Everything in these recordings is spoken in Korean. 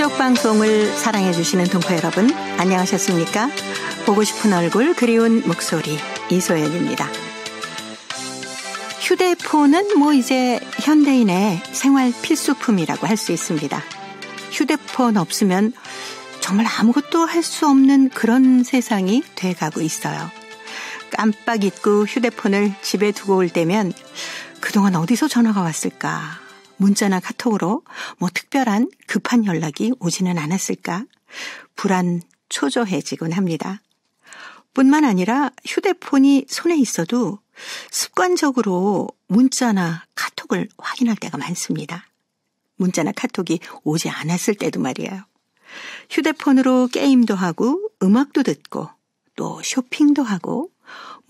가족방송을 사랑해주시는 동포 여러분, 안녕하셨습니까? 보고 싶은 얼굴, 그리운 목소리, 이소연입니다. 휴대폰은 이제 현대인의 생활 필수품이라고 할 수 있습니다. 휴대폰 없으면 정말 아무것도 할 수 없는 그런 세상이 돼가고 있어요. 깜빡 잊고 휴대폰을 집에 두고 올 때면 그동안 어디서 전화가 왔을까? 문자나 카톡으로 특별한 급한 연락이 오지는 않았을까? 불안 초조해지곤 합니다. 뿐만 아니라 휴대폰이 손에 있어도 습관적으로 문자나 카톡을 확인할 때가 많습니다. 문자나 카톡이 오지 않았을 때도 말이에요. 휴대폰으로 게임도 하고 음악도 듣고 또 쇼핑도 하고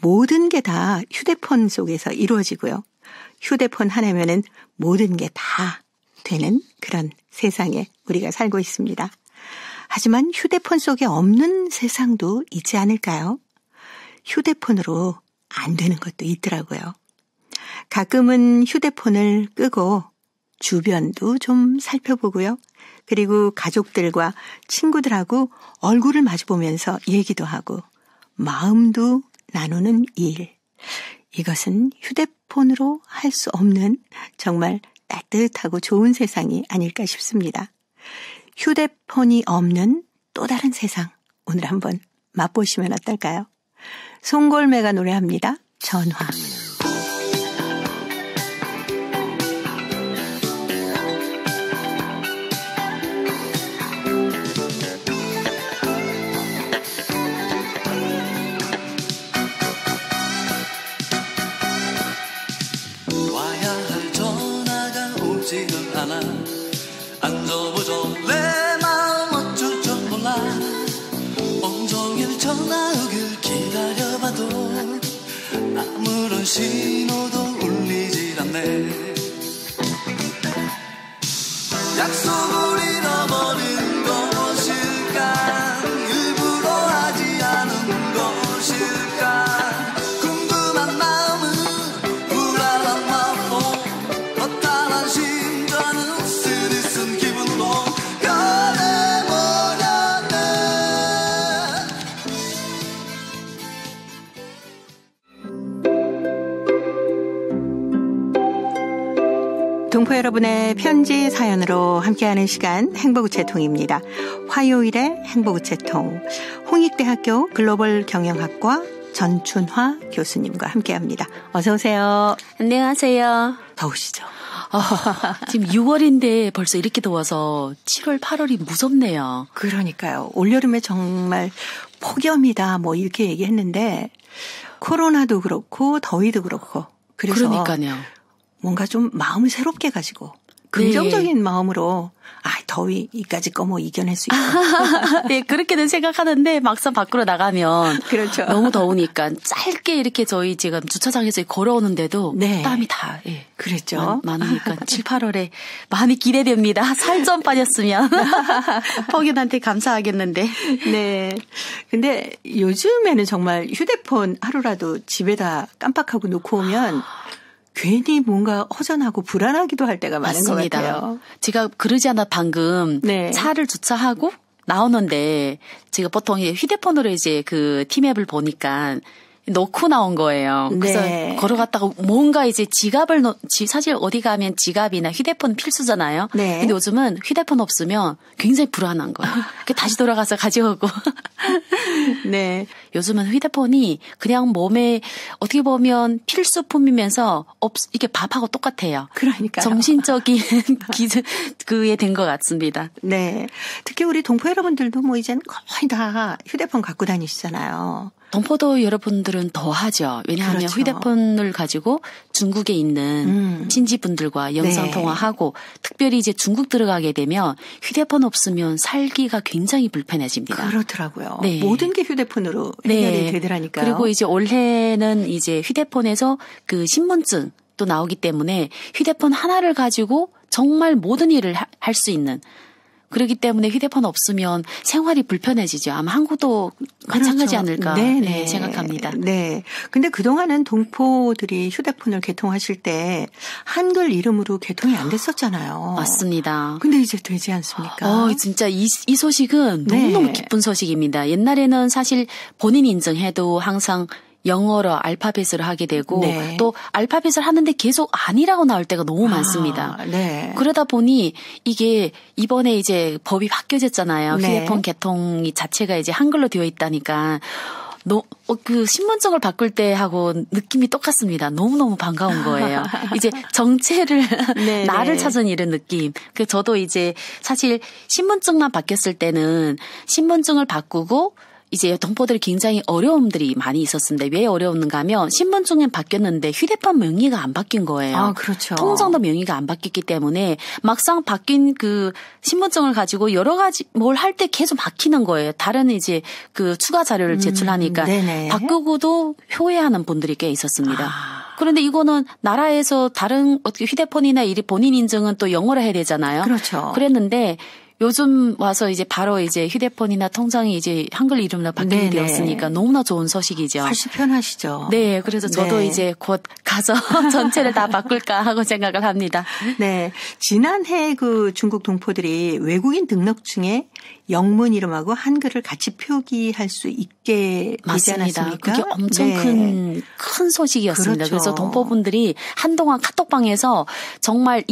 모든 게 다 휴대폰 속에서 이루어지고요. 휴대폰 하나면은 모든 게 다 되는 그런 세상에 우리가 살고 있습니다. 하지만 휴대폰 속에 없는 세상도 있지 않을까요? 휴대폰으로 안 되는 것도 있더라고요. 가끔은 휴대폰을 끄고 주변도 좀 살펴보고요. 그리고 가족들과 친구들하고 얼굴을 마주보면서 얘기도 하고 마음도 나누는 일. 이것은 휴대폰으로 할 수 없는 정말 따뜻하고 좋은 세상이 아닐까 싶습니다. 휴대폰이 없는 또 다른 세상, 오늘 한번 맛보시면 어떨까요? 송골매가 노래합니다. 전화. 앉아보죠. 내 마음 어쩔 줄 몰라. 온종일 전화 오길 기다려봐도 아무런 신호도 울리질 않네. 약속을 잃어버린 것일까? 일부러 하지 않은 것일까? 궁금한 마음은 불안한 마음도 허탈한 심장은 쓰디쓴 기분도 변해버렸네. 동포 여러분의 편지 사연으로 함께하는 시간 행복우체통입니다. 화요일의 행복우체통, 홍익대학교 글로벌 경영학과 전춘화 교수님과 함께합니다. 어서 오세요. 안녕하세요. 더우시죠? 지금 6월인데 벌써 이렇게 더워서 7월, 8월이 무섭네요. 그러니까요. 올여름에 정말 폭염이다 이렇게 얘기했는데 코로나도 그렇고 더위도 그렇고 그래서 그러니까요. 뭔가 좀 마음을 새롭게 가지고 긍정적인 마음으로 더위 이까짓 거 이겨낼 수 있다. 네, 그렇게는 생각하는데 막상 밖으로 나가면 그렇죠. 너무 더우니까 짧게 이렇게 저희 지금 주차장에서 걸어오는데도 땀이 다 그랬죠. 많으니까 7, 8월에 많이 기대됩니다. 살 좀 빠졌으면 폭염한테 감사하겠는데. 네. 근데 요즘에는 정말 휴대폰 하루라도 집에다 깜빡하고 놓고 오면 괜히 뭔가 허전하고 불안하기도 할 때가 많은 맞습니다. 것 같아요. 제가 그러지 않아 방금 차를 주차하고 나오는데 제가 보통 휴대폰으로 이제 그 티맵을 보니까 놓고 나온 거예요. 그래서 걸어갔다가 뭔가 이제 지갑을 사실 어디 가면 지갑이나 휴대폰 필수잖아요. 근데 요즘은 휴대폰 없으면 굉장히 불안한 거예요. 다시 돌아가서 가져오고. 네. 요즘은 휴대폰이 그냥 몸에 어떻게 보면 필수품이면서 이게 밥하고 똑같아요. 그러니까요. 정신적인 그에 된 것 같습니다. 네. 특히 우리 동포 여러분들도 이제는 거의 다 휴대폰 갖고 다니시잖아요. 동포도 여러분들은 더 하죠. 왜냐하면 그렇죠. 휴대폰을 가지고 중국에 있는 친지분들과 영상통화하고 특별히 이제 중국 들어가게 되면 휴대폰 없으면 살기가 굉장히 불편해집니다. 그렇더라고요. 모든 게 휴대폰으로 해결이 되더라니까요. 그리고 이제 올해는 이제 휴대폰에서 그 신분증 또 나오기 때문에 휴대폰 하나를 가지고 정말 모든 일을 할 수 있는 그렇기 때문에 휴대폰 없으면 생활이 불편해지죠. 아마 한국도 마찬가지 않을까 네, 생각합니다. 네. 근데 그동안은 동포들이 휴대폰을 개통하실 때 한글 이름으로 개통이 안 됐었잖아요. 맞습니다. 근데 이제 되지 않습니까? 진짜 이 소식은 너무너무 기쁜 소식입니다. 옛날에는 사실 본인 인증해도 항상 영어로 알파벳으로 하게 되고 또 알파벳을 하는데 계속 아니라고 나올 때가 너무 많습니다. 그러다 보니 이게 이번에 이제 법이 바뀌어졌잖아요. 휴대폰 개통이 자체가 이제 한글로 되어 있다니까 그 신분증을 바꿀 때 하고 느낌이 똑같습니다. 너무너무 반가운 거예요. 이제 정체를 나를 찾은 이런 느낌. 그 저도 이제 사실 신분증만 바뀌었을 때는 신분증을 바꾸고 이제 동포들이 굉장히 어려움들이 많이 있었습니다. 왜 어려웠는가 하면 신분증은 바뀌었는데 휴대폰 명의가 안 바뀐 거예요. 그렇죠. 통장도 명의가 안 바뀌었기 때문에 막상 바뀐 그 신분증을 가지고 여러 가지 뭘 할 때 계속 막히는 거예요. 다른 이제 그 추가 자료를 제출하니까 바꾸고도 효회하는 분들이 꽤 있었습니다. 그런데 이거는 나라에서 다른 어떻게 휴대폰이나 본인 인증은 또 영어로 해야 되잖아요. 그렇죠. 그랬는데 요즘 와서 이제 바로 이제 휴대폰이나 통장이 이제 한글 이름으로 바뀌게 되었으니까 너무나 좋은 소식이죠. 훨씬 편하시죠. 네, 그래서 저도 이제 곧 가서 전체를 다 바꿀까 하고 생각을 합니다. 네, 지난해 그 중국 동포들이 외국인 등록증에 영문 이름하고 한글을 같이 표기할 수 있게 되지 않았습니까? 그게 엄청 큰 소식이었습니다. 그래서 동포분들이 한동안 카톡방에서 정말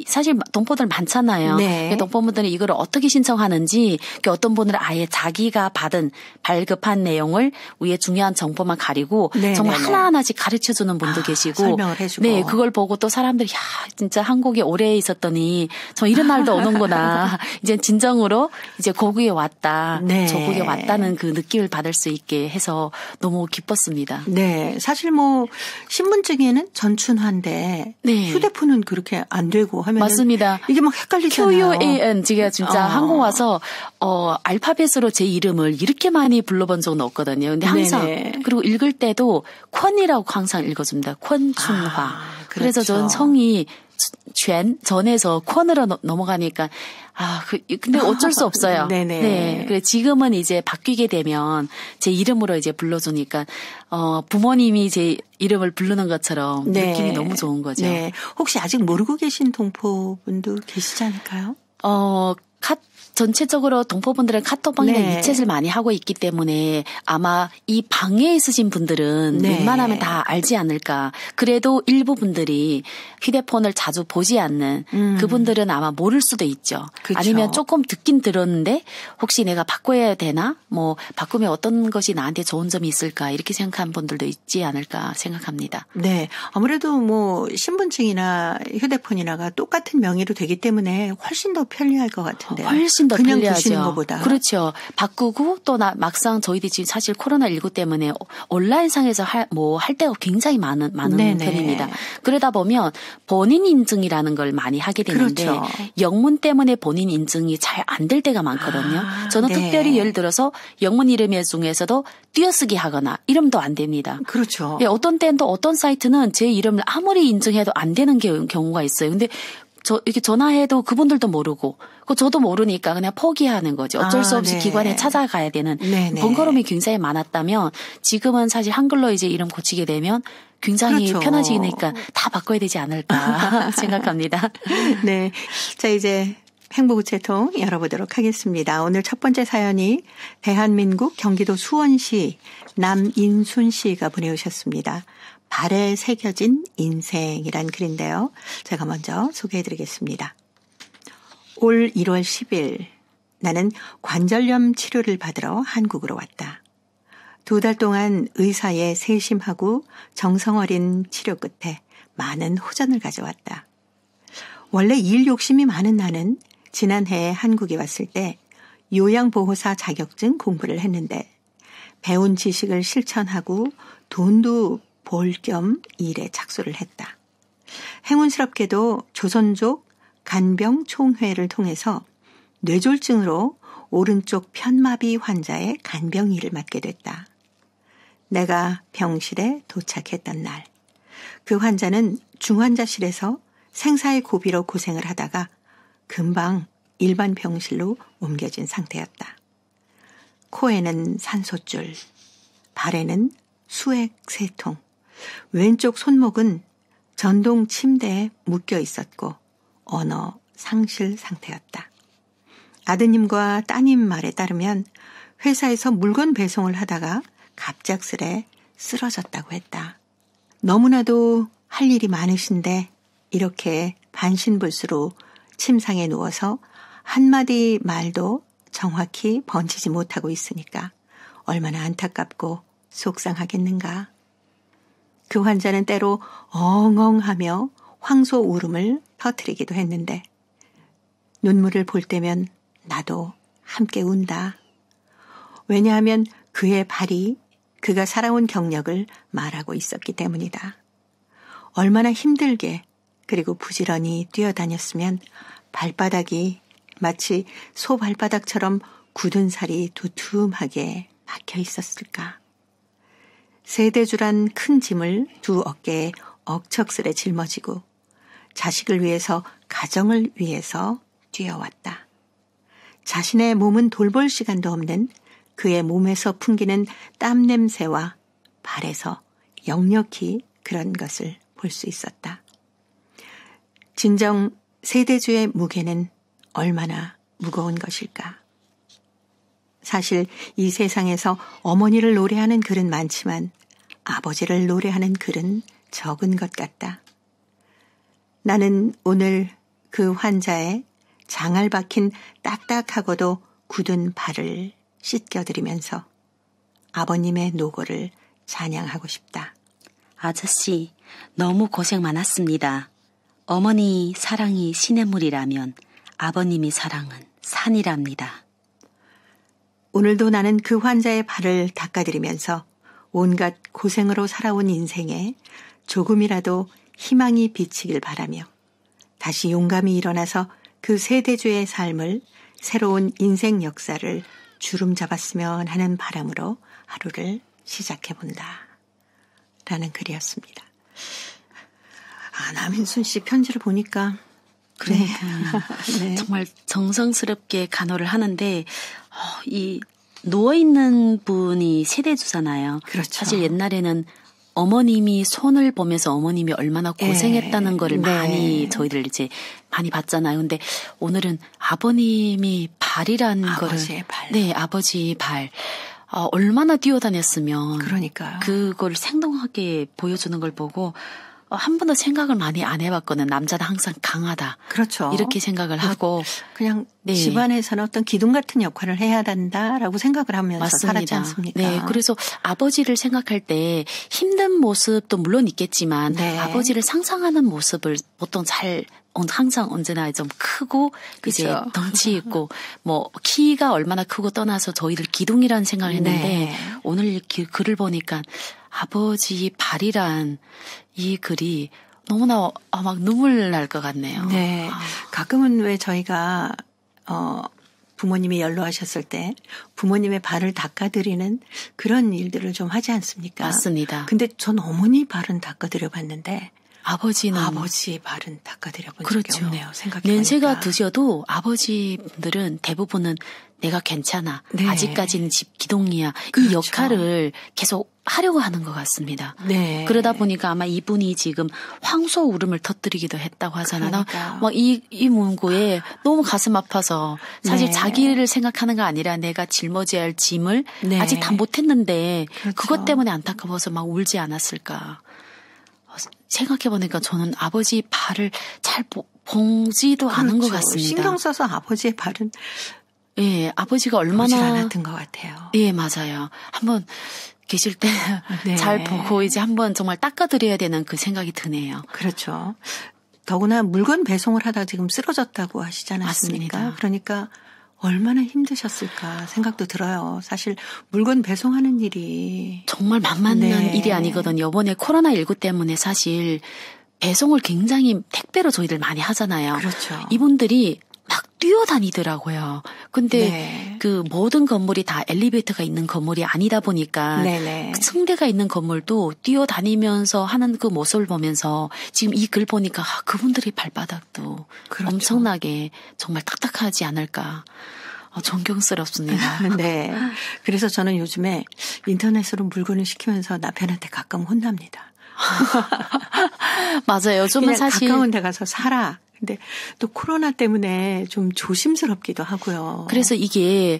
사실 동포들 많잖아요. 동포분들이 이걸 어떻게 신청하는지 어떤 분들은 아예 자기가 받은 발급한 내용을 위에 중요한 정보만 가리고 정말 하나하나씩 가르쳐주는 분도 계시고 설명을 해주고 그걸 보고 또 사람들이 진짜 한국에 오래 있었더니 저 이런 날도 오는구나. 이제 진정으로 이제 고국에 왔다. 조국에 왔다는 그 느낌을 받을 수 있게 해서 너무 기뻤습니다. 네. 사실 뭐 신분증에는 전춘화인데 휴대폰은 그렇게 안 되고 하면 맞습니다. 이게 막 헷갈리잖아요. QUAN 제가 진짜 한국 와서 알파벳으로 제 이름을 이렇게 많이 불러본 적은 없거든요. 근데 항상 그리고 읽을 때도 콘이라고 항상 읽어줍니다. 콘춘화. 그래서 전 성이 전에서 콘으로 넘어가니까 근데 어쩔 수 없어요. 네. 그래 지금은 이제 바뀌게 되면 제 이름으로 이제 불러주니까 부모님이 제 이름을 부르는 것처럼 느낌이 너무 좋은 거죠. 혹시 아직 모르고 계신 동포분도 계시지 않을까요? 전체적으로 동포분들은 카톡방이나 위챗을 많이 하고 있기 때문에 아마 이 방에 있으신 분들은 웬만하면 다 알지 않을까. 그래도 일부 분들이 휴대폰을 자주 보지 않는 그분들은 아마 모를 수도 있죠. 그쵸. 아니면 조금 듣긴 들었는데 혹시 내가 바꿔야 되나? 뭐 바꾸면 어떤 것이 나한테 좋은 점이 있을까? 이렇게 생각한 분들도 있지 않을까 생각합니다. 네. 아무래도 뭐 신분증이나 휴대폰이나가 똑같은 명의로 되기 때문에 훨씬 더 편리할 것 같은데요. 훨씬 더 그냥 편리하죠. 두시는 것보다. 그렇죠. 바꾸고 또 막상 저희들이 지금 사실 코로나19 때문에 온라인상에서 할 때가 굉장히 많은 편입니다. 그러다 보면 본인 인증이라는 걸 많이 하게 되는데 영문 때문에 본인 인증이 잘 안 될 때가 많거든요. 저는 특별히 예를 들어서 영문 이름 중에서도 띄어쓰기 하거나 이름도 안 됩니다. 그렇죠. 어떤 때는 또 어떤 사이트는 제 이름을 아무리 인증해도 안 되는 경우가 있어요. 근데 이렇게 전화해도 그분들도 모르고, 저도 모르니까 그냥 포기하는 거죠. 어쩔 수 없이 기관에 찾아가야 되는 번거로움이 굉장히 많았다면 지금은 사실 한글로 이제 이름 고치게 되면 굉장히 편해지니까 다 바꿔야 되지 않을까 생각합니다. 네. 자, 이제 행복우체통 열어보도록 하겠습니다. 오늘 첫 번째 사연이 대한민국 경기도 수원시 남인순 씨가 보내오셨습니다. 발에 새겨진 인생이란 글인데요. 제가 먼저 소개해드리겠습니다. 올 1월 10일 나는 관절염 치료를 받으러 한국으로 왔다. 2달 동안 의사의 세심하고 정성 어린 치료 끝에 많은 호전을 가져왔다. 원래 일 욕심이 많은 나는 지난해 한국에 왔을 때 요양보호사 자격증 공부를 했는데 배운 지식을 실천하고 돈도 볼 겸 일에 착수를 했다. 행운스럽게도 조선족 간병총회를 통해서 뇌졸중으로 오른쪽 편마비 환자의 간병 일을 맡게 됐다. 내가 병실에 도착했던 날, 그 환자는 중환자실에서 생사의 고비로 고생을 하다가 금방 일반 병실로 옮겨진 상태였다. 코에는 산소줄, 발에는 수액 3통, 왼쪽 손목은 전동 침대에 묶여 있었고 언어 상실 상태였다. 아드님과 따님 말에 따르면 회사에서 물건 배송을 하다가 갑작스레 쓰러졌다고 했다. 너무나도 할 일이 많으신데 이렇게 반신불수로 침상에 누워서 한마디 말도 정확히 번지지 못하고 있으니까 얼마나 안타깝고 속상하겠는가. 그 환자는 때로 엉엉하며 황소 울음을 터뜨리기도 했는데 눈물을 볼 때면 나도 함께 운다. 왜냐하면 그의 발이 그가 살아온 경력을 말하고 있었기 때문이다. 얼마나 힘들게 그리고 부지런히 뛰어다녔으면 발바닥이 마치 소 발바닥처럼 굳은 살이 두툼하게 박혀 있었을까. 세대주란 큰 짐을 두 어깨에 억척스레 짊어지고 자식을 위해서 가정을 위해서 뛰어왔다. 자신의 몸은 돌볼 시간도 없는 그의 몸에서 풍기는 땀 냄새와 발에서 역력히 그런 것을 볼 수 있었다. 진정 세대주의 무게는 얼마나 무거운 것일까. 사실 이 세상에서 어머니를 노래하는 글은 많지만 아버지를 노래하는 글은 적은 것 같다. 나는 오늘 그 환자의 장알 박힌 딱딱하고도 굳은 발을 씻겨드리면서 아버님의 노고를 찬양하고 싶다. 아저씨, 너무 고생 많았습니다. 어머니 사랑이 시냇물이라면 아버님이 사랑은 산이랍니다. 오늘도 나는 그 환자의 발을 닦아드리면서 온갖 고생으로 살아온 인생에 조금이라도 희망이 비치길 바라며 다시 용감히 일어나서 그 세대주의 삶을 새로운 인생 역사를 주름 잡았으면 하는 바람으로 하루를 시작해본다. 라는 글이었습니다. 남인순 씨 편지를 보니까 네. 정말 정성스럽게 간호를 하는데 이 누워있는 분이 세대주잖아요. 그렇죠. 사실 옛날에는 어머님이 손을 보면서 어머님이 얼마나 고생했다는 거를 많이 저희들 이제 많이 봤잖아요. 근데 오늘은 아버님이 발이라는 거를 네, 아버지 발. 얼마나 뛰어다녔으면 그러니까요. 그걸 생동하게 보여주는 걸 보고 한 번도 생각을 많이 안 해봤거든. 남자는 항상 강하다. 그렇죠. 이렇게 생각을 하고 그냥 집안에서는 어떤 기둥 같은 역할을 해야 된다라고 생각을 하면서 맞습니다. 살았지 않습니까? 네, 그래서 아버지를 생각할 때 힘든 모습도 물론 있겠지만 아버지를 상상하는 모습을 보통 항상 언제나 좀 크고 그쵸. 이제 덩치 있고 뭐 키가 얼마나 크고 떠나서 저희들 기둥이라는 생각을 했는데 오늘 글을 보니까 아버지 발이란 이 글이 너무나 막 눈물 날 것 같네요. 네. 가끔은 왜 저희가 부모님이 연로하셨을 때 부모님의 발을 닦아드리는 그런 일들을 좀 하지 않습니까? 맞습니다. 근데 전 어머니 발은 닦아드려 봤는데 아버지 발은 닦아드려 본 그렇죠. 적이 없네요. 생각해보니까. 연세가 드셔도 아버지분들은 대부분은 내가 괜찮아. 아직까지는 집 기둥이야. 그렇죠. 이 역할을 계속 하려고 하는 것 같습니다. 네. 그러다 보니까 아마 이분이 지금 황소 울음을 터뜨리기도 했다고 하잖아요. 막 이 문구에 너무 가슴 아파서 사실 자기를 생각하는 거 아니라 내가 짊어져야 할 짐을 아직 다 못했는데 그렇죠. 그것 때문에 안타까워서 막 울지 않았을까. 생각해보니까 저는 아버지 발을 잘 보지도 않은 것 같습니다. 신경 써서 아버지의 발은 예, 아버지가 얼마나 보질 않았던 것 같아요. 예, 맞아요. 한번 계실 때 잘 보고 이제 한번 정말 닦아드려야 되는 그 생각이 드네요. 그렇죠. 더구나 물건 배송을 하다가 지금 쓰러졌다고 하시지 않았습니까? 맞습니다. 그러니까 얼마나 힘드셨을까 생각도 들어요. 사실 물건 배송하는 일이 정말 만만한 일이 아니거든요. 이번에 코로나19 때문에 사실 배송을 굉장히 택배로 저희들 많이 하잖아요. 그렇죠. 이분들이 막 뛰어다니더라고요. 근데 그 모든 건물이 다 엘리베이터가 있는 건물이 아니다 보니까 그 층대가 있는 건물도 뛰어다니면서 하는 그 모습을 보면서 지금 이 글 보니까 그분들이 발바닥도 그렇죠. 엄청나게 정말 딱딱하지 않을까. 존경스럽습니다. 네. 그래서 저는 요즘에 인터넷으로 물건을 시키면서 남편한테 가끔 혼납니다. 맞아요. 요즘은 사실 가까운 데 가서 사라. 근데 또 코로나 때문에 좀 조심스럽기도 하고요. 그래서 이게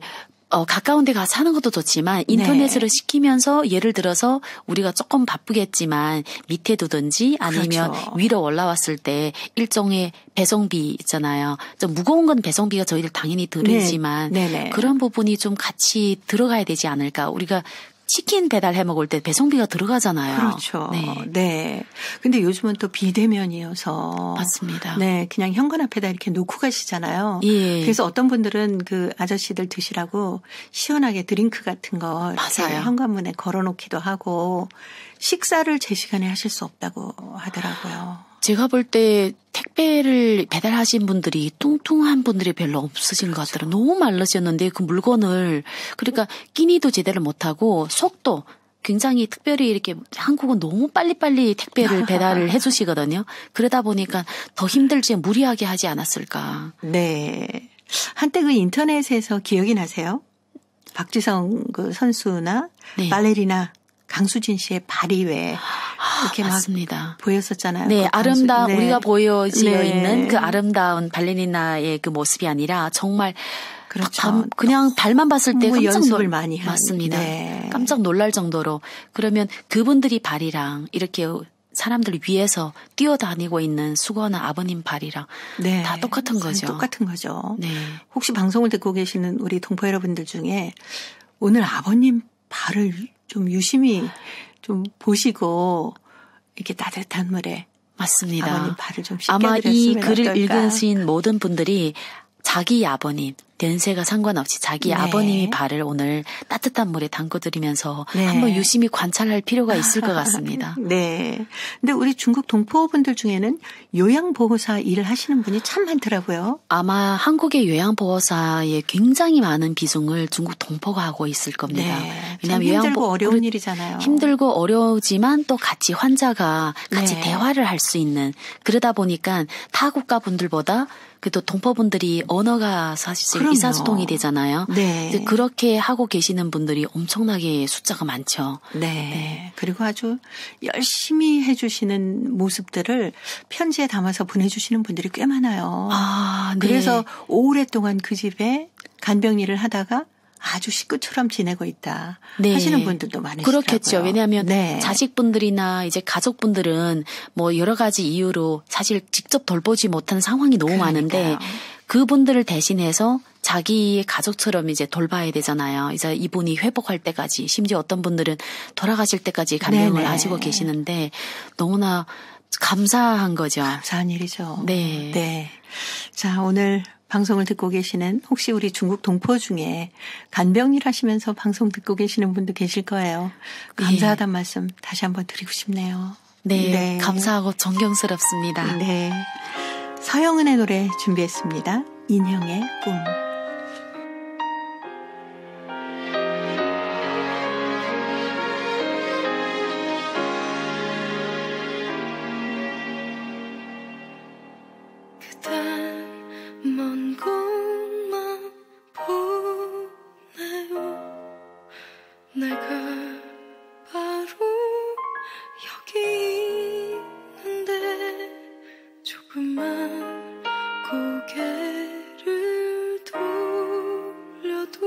가까운 데 가서 사는 것도 좋지만 인터넷으로 시키면서 예를 들어서 우리가 조금 바쁘겠지만 밑에 두든지 아니면 그렇죠. 위로 올라왔을 때 일종의 배송비 있잖아요. 좀 무거운 건 배송비가 저희들 당연히 들이지만 그런 부분이 좀 같이 들어가야 되지 않을까. 우리가 치킨 배달해 먹을 때 배송비가 들어가잖아요. 그렇죠. 네. 근데 요즘은 또 비대면이어서. 맞습니다. 네. 그냥 현관 앞에다 이렇게 놓고 가시잖아요. 예. 그래서 어떤 분들은 그 아저씨들 드시라고 시원하게 드링크 같은 거 맞아요. 현관문에 걸어놓기도 하고 식사를 제 시간에 하실 수 없다고 하더라고요. 제가 볼 때 택배를 배달하신 분들이 뚱뚱한 분들이 별로 없으신 것 같더라고요. 너무 말르셨는데 그 물건을 그러니까 끼니도 제대로 못하고 속도 굉장히 특별히 이렇게 한국은 너무 빨리빨리 택배를 배달을 해 주시거든요. 그러다 보니까 더 힘들지 무리하게 하지 않았을까. 네. 한때 그 인터넷에서 기억이 나세요? 박지성 그 선수나 발레리나 강수진 씨의 발이 왜 이렇게 맞습니다. 막 보였었잖아요. 네, 아름다운 우리가 보여지어 있는 그 아름다운 발레리나의 그 모습이 아니라 정말 그렇죠. 그냥 발만 봤을 때 깜짝 연습을 많이 한. 맞습니다. 깜짝 놀랄 정도로 그러면 그분들이 발이랑 이렇게 사람들 위해서 뛰어다니고 있는 수고하는 아버님 발이랑 다 똑같은 거죠. 똑같은 거죠. 네. 혹시 방송을 듣고 계시는 우리 동포 여러분들 중에 오늘 아버님 발을 좀 유심히 좀 보시고 이렇게 따뜻한 물에 맞습니다. 아버님 발을 좀 아마 이 글을 어떨까? 읽으신 모든 분들이 자기 아버님 연세가 상관없이 자기 아버님이 발을 오늘 따뜻한 물에 담궈드리면서 한번 유심히 관찰할 필요가 있을 것 같습니다. 네. 근데 우리 중국 동포분들 중에는 요양보호사 일을 하시는 분이 참 많더라고요. 아마 한국의 요양보호사의 굉장히 많은 비중을 중국 동포가 하고 있을 겁니다. 왜냐하면 힘들고 어려운 일이잖아요. 힘들고 어려우지만 또 같이 환자가 같이 대화를 할 수 있는 그러다 보니까 타 국가 분들보다 그래도 동포분들이 언어가 사실 의사소통이 되잖아요. 네. 그렇게 하고 계시는 분들이 엄청나게 숫자가 많죠. 네. 그리고 아주 열심히 해주시는 모습들을 편지에 담아서 보내주시는 분들이 꽤 많아요. 그래서 오랫동안 그 집에 간병 일을 하다가 아주 식구처럼 지내고 있다 하시는 분들도 많으시더라고요. 그렇겠죠. 왜냐하면 자식분들이나 이제 가족분들은 뭐 여러 가지 이유로 사실 직접 돌보지 못하는 상황이 너무 많은데 그분들을 대신해서 자기 가족처럼 이제 돌봐야 되잖아요. 이제 이분이 회복할 때까지 심지어 어떤 분들은 돌아가실 때까지 간병을 가지고 계시는데 너무나 감사한 거죠. 감사한 일이죠. 네. 자, 오늘 방송을 듣고 계시는 혹시 우리 중국 동포 중에 간병일 하시면서 방송 듣고 계시는 분도 계실 거예요. 감사하다는 말씀 다시 한번 드리고 싶네요. 네. 감사하고 존경스럽습니다. 네. 서영은의 노래 준비했습니다. 인형의 꿈. 먼 곳만 보내요. 내가 바로 여기 있는데 조금만 고개를 돌려도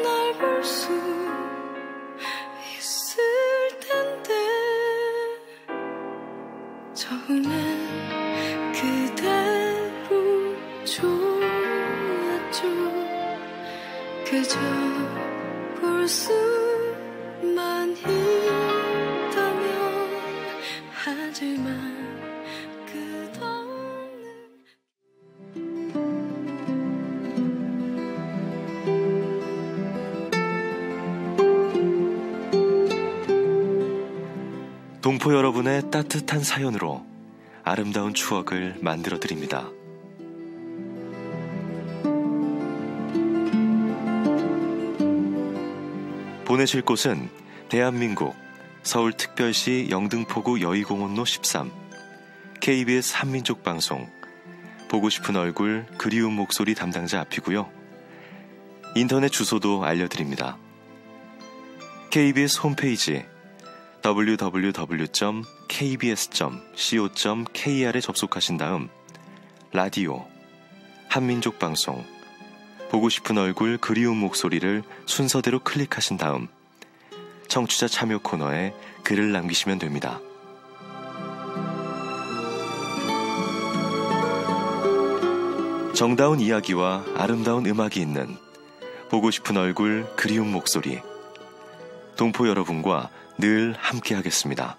날 볼 수 있을 텐데 처음엔 그대로 좋았죠. 그저 볼 수만 있다면 하지만 동포 여러분의 따뜻한 사연으로 아름다운 추억을 만들어 드립니다. 보내실 곳은 대한민국 서울특별시 영등포구 여의공원로 13 KBS 한민족방송 보고 싶은 얼굴 그리운 목소리 담당자 앞이고요. 인터넷 주소도 알려드립니다. KBS 홈페이지 www.kbs.co.kr에 접속하신 다음 라디오, 한민족방송, 보고 싶은 얼굴 그리운 목소리를 순서대로 클릭하신 다음 청취자 참여 코너에 글을 남기시면 됩니다. 정다운 이야기와 아름다운 음악이 있는 보고 싶은 얼굴 그리운 목소리, 동포 여러분과 늘 함께하겠습니다.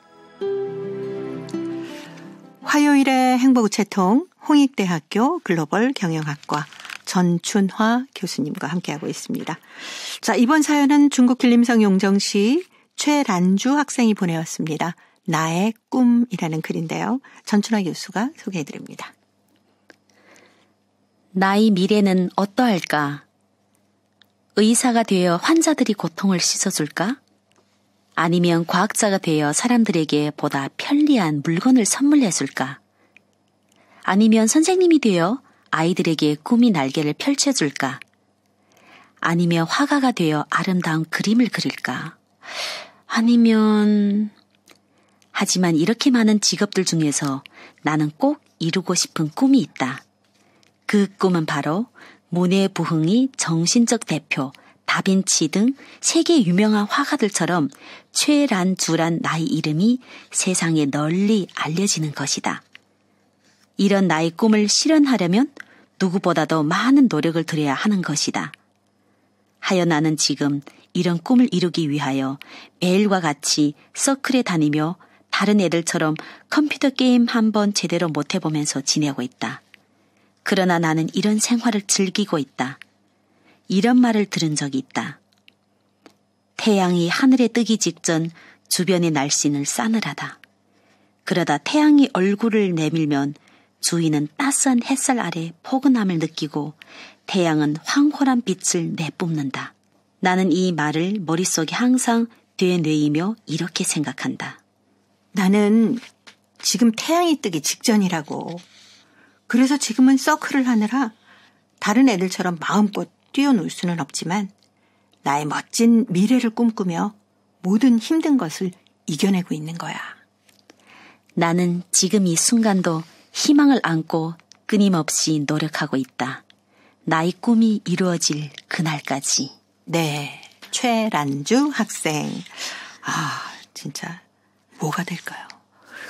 화요일의 행복우체통 홍익대학교 글로벌 경영학과 전춘화 교수님과 함께하고 있습니다. 자, 이번 사연은 중국 길림성 용정시 최란주 학생이 보내왔습니다. 나의 꿈이라는 글인데요. 전춘화 교수가 소개해드립니다. 나의 미래는 어떠할까? 의사가 되어 환자들이 고통을 씻어줄까? 아니면 과학자가 되어 사람들에게 보다 편리한 물건을 선물해줄까? 아니면 선생님이 되어 아이들에게 꿈의 날개를 펼쳐줄까? 아니면 화가가 되어 아름다운 그림을 그릴까? 하지만 이렇게 많은 직업들 중에서 나는 꼭 이루고 싶은 꿈이 있다. 그 꿈은 바로 모네 부흥의 정신적 대표 다빈치 등 세계 유명한 화가들처럼 최란주란 나의 이름이 세상에 널리 알려지는 것이다. 이런 나의 꿈을 실현하려면 누구보다도 많은 노력을 들여야 하는 것이다. 하여 나는 지금 이런 꿈을 이루기 위하여 매일과 같이 서클에 다니며 다른 애들처럼 컴퓨터 게임 한번 제대로 못 해보면서 지내고 있다. 그러나 나는 이런 생활을 즐기고 있다. 이런 말을 들은 적이 있다. 태양이 하늘에 뜨기 직전 주변의 날씨는 싸늘하다. 그러다 태양이 얼굴을 내밀면 주위는 따스한 햇살 아래 포근함을 느끼고 태양은 황홀한 빛을 내뿜는다. 나는 이 말을 머릿속에 항상 되뇌이며 이렇게 생각한다. 나는 지금 태양이 뜨기 직전이라고. 그래서 지금은 서클을 하느라 다른 애들처럼 마음껏 뛰어놀 수는 없지만 나의 멋진 미래를 꿈꾸며 모든 힘든 것을 이겨내고 있는 거야. 나는 지금 이 순간도 희망을 안고 끊임없이 노력하고 있다. 나의 꿈이 이루어질 그날까지. 네, 최란주 학생. 진짜 뭐가 될까요?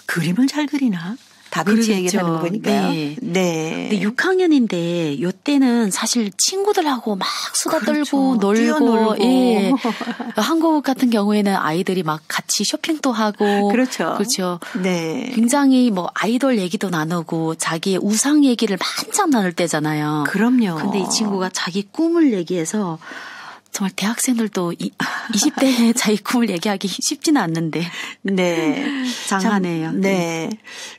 그림을 잘 그리나? 다빈치 얘기를 하는 거 보니까요. 네. 근데 6학년인데 요때는 사실 친구들하고 막 수다 떨고 놀고. 예. 한국 같은 경우에는 아이들이 막 같이 쇼핑도 하고. 그렇죠. 네. 굉장히 아이돌 얘기도 나누고 자기의 우상 얘기를 한참 나눌 때잖아요. 그럼요. 근데 이 친구가 자기 꿈을 얘기해서 정말 대학생들도 20대에 자기 꿈을 얘기하기 쉽지는 않는데. 네. 장하네요. 네.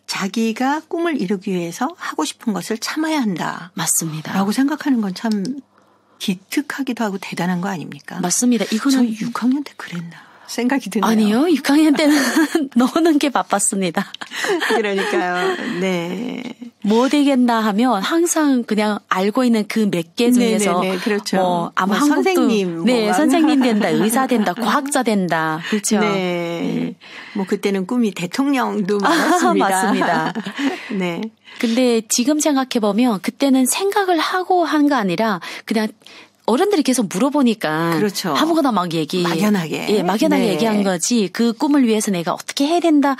자기가 꿈을 이루기 위해서 하고 싶은 것을 참아야 한다. 맞습니다. 라고 생각하는 건 참 기특하기도 하고 대단한 거 아닙니까? 맞습니다. 이거는. 저 6학년 때 그랬나 생각이 드네요. 아니요. 6학년 때는 노는 게 바빴습니다. 그러니까요. 네. 뭐 되겠나 하면 항상 그냥 알고 있는 그 몇 개 중에서 네네네, 그렇죠. 아마 한국도 선생님, 네, 선생님 된다, 의사 된다, 과학자 된다. 그렇죠. 네. 그때는 꿈이 대통령도 많았습니다. 맞습니다. 네. 근데 지금 생각해 보면 그때는 생각을 하고 한 거 아니라 그냥 어른들이 계속 물어보니까 그렇죠. 아무거나 막연하게 네. 얘기한 거지. 그 꿈을 위해서 내가 어떻게 해야 된다.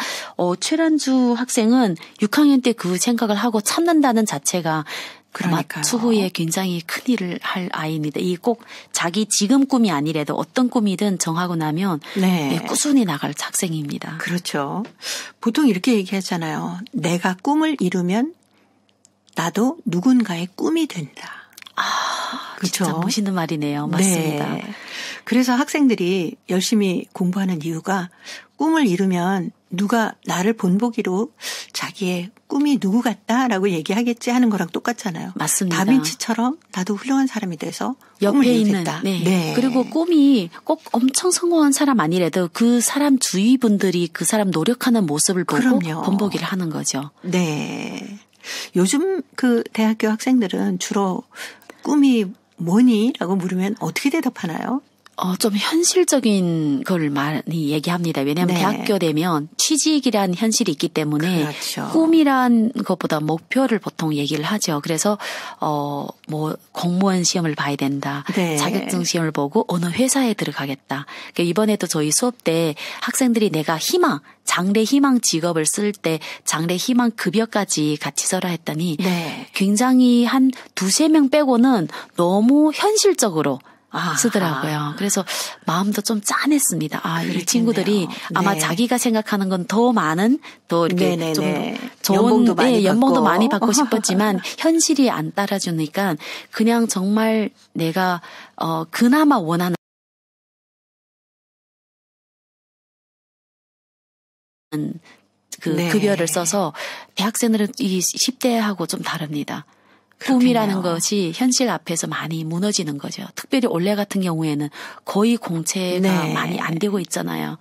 최란주 학생은 6학년 때 그 생각을 하고 참는다는 자체가 아마 추후에 굉장히 큰 일을 할 아이입니다. 이 꼭 자기 지금 꿈이 아니래도 어떤 꿈이든 정하고 나면 네. 꾸준히 나갈 학생입니다. 그렇죠. 보통 이렇게 얘기하잖아요. 내가 꿈을 이루면 나도 누군가의 꿈이 된다. 그렇죠. 진짜 멋있는 말이네요. 맞습니다. 네. 그래서 학생들이 열심히 공부하는 이유가 꿈을 이루면 누가 나를 본보기로 자기의 꿈이 누구 같다라고 얘기하겠지 하는 거랑 똑같잖아요. 맞습니다. 다빈치처럼 나도 훌륭한 사람이 돼서 옆에 있는 네. 그리고 꿈이 꼭 엄청 성공한 사람 아니라도 그 사람 주위 분들이 그 사람 노력하는 모습을 보고 그럼요. 본보기를 하는 거죠. 네. 요즘 그 대학교 학생들은 주로 꿈이 뭐니? 라고 물으면 어떻게 대답하나요? 좀 현실적인 걸 많이 얘기합니다. 왜냐하면 네. 대학교 되면 취직이란 현실이 있기 때문에 그렇죠. 꿈이란 것보다 목표를 보통 얘기를 하죠. 그래서 뭐 공무원 시험을 봐야 된다. 네. 자격증 시험을 보고 어느 회사에 들어가겠다. 그러니까 이번에도 저희 수업 때 학생들이 내가 희망, 장래 희망 직업을 쓸 때 장래 희망 급여까지 같이 써라 했더니 네. 굉장히 한 2-3명 빼고는 너무 현실적으로 쓰더라고요. 그래서 마음도 좀 짠했습니다. 이 친구들이 아마 네. 자기가 생각하는 건 더 많은 또 이렇게 네네네. 좀 좋은 연봉도 많이 받고 싶었지만 현실이 안 따라주니까 그냥 정말 내가 그나마 원하는 그 네. 급여를 써서 대학생들은 이 10대하고 좀 다릅니다. 꿈이라는 것이 현실 앞에서 많이 무너지는 거죠. 특별히 올해 같은 경우에는 거의 공채가 네. 많이 안 되고 있잖아요.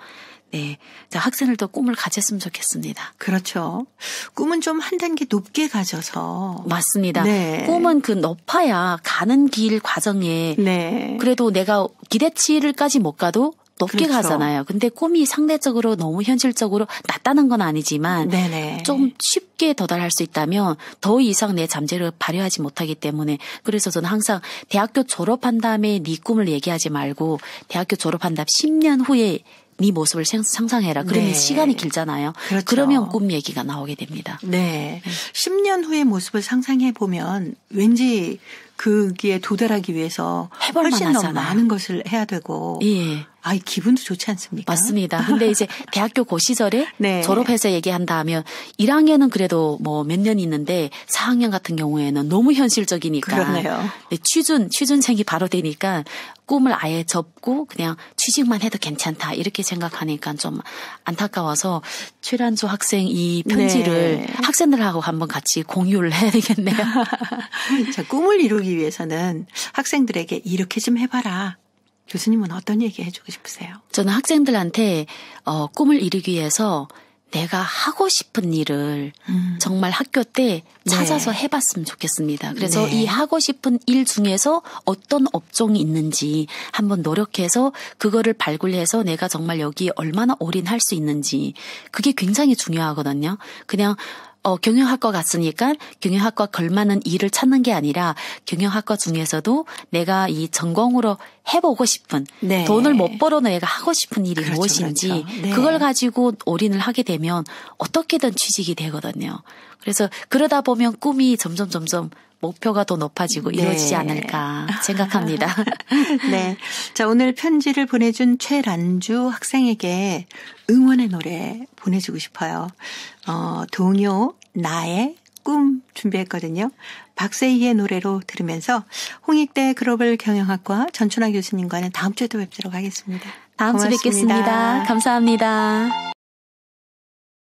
네. 자, 학생들도 꿈을 가졌으면 좋겠습니다. 그렇죠. 꿈은 좀 한 단계 높게 가져서. 맞습니다. 네. 꿈은 그 높아야 가는 길 과정에 네. 그래도 내가 기대치를까지 못 가도 높게 그렇죠. 가잖아요. 근데 꿈이 상대적으로 너무 현실적으로 낮다는 건 아니지만 네네. 좀 쉽게 도달할 수 있다면 더 이상 내 잠재력을 발휘하지 못하기 때문에 그래서 저는 항상 대학교 졸업한 다음에 네 꿈을 얘기하지 말고 대학교 졸업한 다음 10년 후에 네 모습을 상상해라. 그러면 네. 시간이 길잖아요. 그렇죠. 그러면 꿈 얘기가 나오게 됩니다. 네. 10년 후의 모습을 상상해 보면 왠지 거기에 도달하기 위해서 훨씬 더 많은 것을 해야 되고 예. 기분도 좋지 않습니까? 맞습니다. 근데 이제 대학교 고 시절에 네. 졸업해서 얘기한다 하면 1학년은 그래도 뭐 몇 년 있는데 4학년 같은 경우에는 너무 현실적이니까 그러네요. 취준생이 바로 되니까 꿈을 아예 접고 그냥 취직만 해도 괜찮다 이렇게 생각하니까 좀 안타까워서 최란주 학생 이 편지를 네. 학생들하고 한번 같이 공유를 해야 되겠네요. 자, 꿈을 이루기 위해서는 학생들에게 이렇게 좀 해봐라. 교수님은 어떤 얘기 해주고 싶으세요? 저는 학생들한테 꿈을 이루기 위해서 내가 하고 싶은 일을 정말 학교 때 찾아서 네. 해봤으면 좋겠습니다. 그래서 네. 이 하고 싶은 일 중에서 어떤 업종이 있는지 한번 노력해서 그거를 발굴해서 내가 정말 여기에 얼마나 올인할 수 있는지 그게 굉장히 중요하거든요. 그냥 경영학과 갔으니까 경영학과 걸맞는 일을 찾는 게 아니라 경영학과 중에서도 내가 이 전공으로 해보고 싶은 네. 돈을 못 벌어도 내가 하고 싶은 일이 그렇죠, 무엇인지 그렇죠. 네. 그걸 가지고 올인을 하게 되면 어떻게든 취직이 되거든요. 그래서 그러다 보면 꿈이 점점 목표가 더 높아지고 네. 이루어지지 않을까 생각합니다. 네. 자, 오늘 편지를 보내준 최란주 학생에게 응원의 노래 보내주고 싶어요. 동요 나의 꿈 준비했거든요. 박세희의 노래로 들으면서 홍익대 글로벌 경영학과 전춘아 교수님과는 다음 주에도 뵙도록 하겠습니다. 다음 주 뵙겠습니다. 감사합니다.